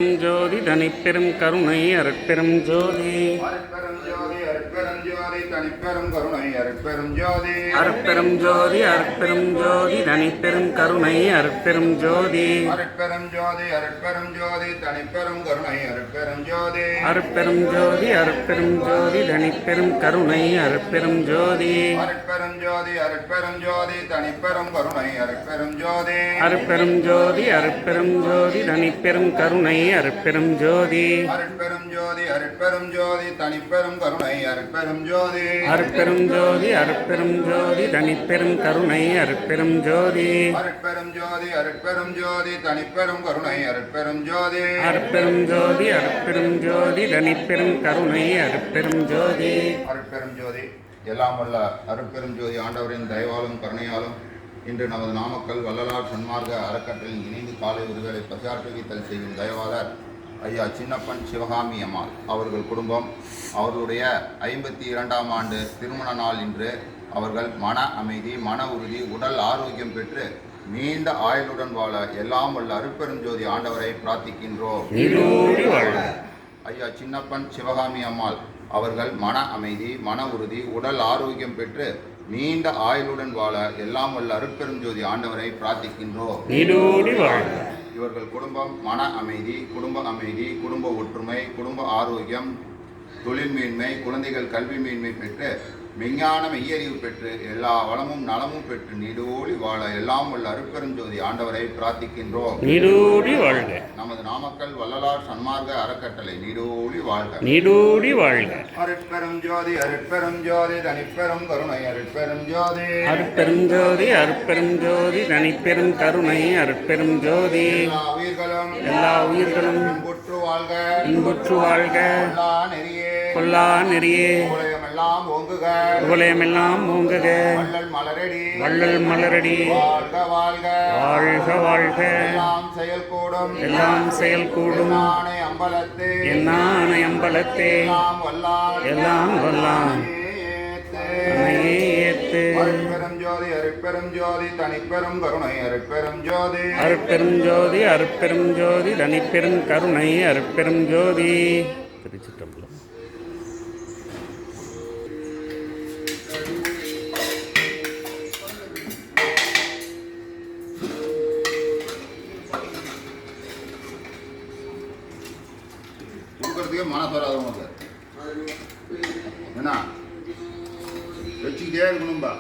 ஜோதி தனிப்பெரும் கருணை அருட்பெரும் ஜோதி தனிப்பெரும் கருணை அருட்பெரும் ஜோதி அருட்பெரும் ஜோதி அருட்பெரும் ஜோதி தனிப்பெரும் கருணை அருட்பெரும் ஜோதி அருட்பெரும் ஜோதி அருட்பெரும் ஜோதி தனிப்பெரும் கருணை அருட்பெரும் ஜோதி அருட்பெரும் ஜோதி அருட்பெரும் ஜோதி தனிப்பெரும் கருணை அருட்பெரும் ஜோதி அருட்பெரும் ஜோதி அருட்பெரும் ஜோதி தனிப்பெரும் கருணை அருட்பெரும் ஜோதி அருட்பெரும் ஜோதி அருட்பெரும் ஜோதி தனிப்பெரும் கருணை அருட்பெரும் ஜோதி அருட்பெரும் ஜோதி அருட்பெரும் ஜோதி தனிப்பெரும் கருணை அருட்பெரும் ஜோதி அருட்பெரும் ஜோதி அருட்பெரும் ஜோதி தனிப்பெரும் கருணை அருட்பெரும் ஜோதி அருட்பெரும் ஜோதி அருட்பெரும் ஜோதி தனிப்பெரும் கருணை அருட்பெரும் ஜோதி அருட்பெரும் ஜோதி அருட்பெரும் ஜோதி தனிப்பெரும் கருணை அருட்பெரும் ஜோதி அருட்பெரும் ஜோதி எல்லாம் வல்ல அருட்பெரும் ஜோதி ஆண்டவரின் தயவாலும் கருணையாலும் இன்று நமது நாமக்கல் வள்ளலார் சன்மார்க்க அறக்கட்டளையில் இணைந்து காலை ஒருவேளை பசியாற்றுவித்தல் செய்யும் தயவாளர் ஐயா சின்னப்பன் சிவகாமி அம்மாள் அவர்கள் குடும்பம் அவர்களுடைய 52ஆம் ஆண்டு திருமண நாள் இன்று அவர்கள் மன அமைதி மன உறுதி உடல் ஆரோக்கியம் பெற்று நீண்ட ஆயுளுடன் வாழ எல்லாம் வல்ல அருட்பெரும் ஜோதி ஆண்டவரை பிரார்த்திக்கின்றோம். ஐயா சின்னப்பன் சிவகாமி அம்மாள் அவர்கள் மன அமைதி மன உறுதி உடல் ஆரோக்கியம் பெற்று நீண்ட ஆயுளுடன் வாழ எல்லாம் வல்ல அருட்பெரும் ஜோதி ஆண்டவரை பிரார்த்திக்கின்றோம். இவர்கள் குடும்பம் மன அமைதி குடும்ப ஒற்றுமை குடும்ப ஆரோக்கியம் தொழில் மேன்மை குழந்தைகள் கல்வி மேன்மை பெற்று மெஞ்ஞான மெய்யறிவு பெற்று எல்லா வளமும் நலமும் பெற்று நீடோடி வாழ எல்லாம் வல்ல அருட்பெரும் ஜோதி ஆண்டவரை பிரார்த்திக்கின்றோம். நீடோடி வாழ்க. நமது நாமக்கல் வள்ளலார் சன்மார்க்க அறக்கட்டளை நீடோடி வாழ்க. நீடோடி வாழ்க. அருட்பெரும் ஜோதி அருட்பெரும் ஜோதி தனிப்பெரும் கருணை அருட்பெரும் ஜோதி அருட்பெரும் ஜோதி அருட்பெரும் ஜோதி தனிப்பெரும் கருணை அருட்பெரும் ஜோதி எல்லா உயிர்களும் இன்புற்று வாழ்க இன்புற்று வாழ்க. கொல்லா நெறியே உலகமெல்லாம் ஓங்குக. வள்ளல் மலரடி வாழ்க வாழ்க. எல்லாம் செயல்கூடும் என்னானை அம்பலத்தே எல்லாம் வல்லான் ஏத்து. அருட்பெரும் ஜோதி அருட்பெரும் ஜோதி தனிப்பெரும் கருணை அருட்பெரும் ஜோதி அருட்பெரும் ஜோதி அருட்பெரும் ஜோதி தனிப்பெரும் கருணை அருட்பெரும் ஜோதி. திருச்சிற்றம்பலம். கொடுக்கறதுக்கே மனசு வராதவங்க என்ன வச்சுக்கிட்டே இருக்கணும்பா.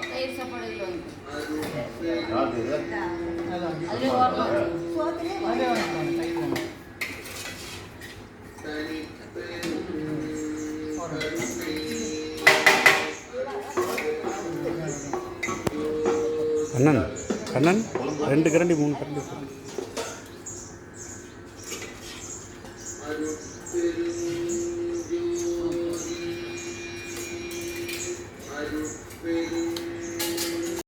கண்ணன் 2 கரண்டி 3 கரண்டி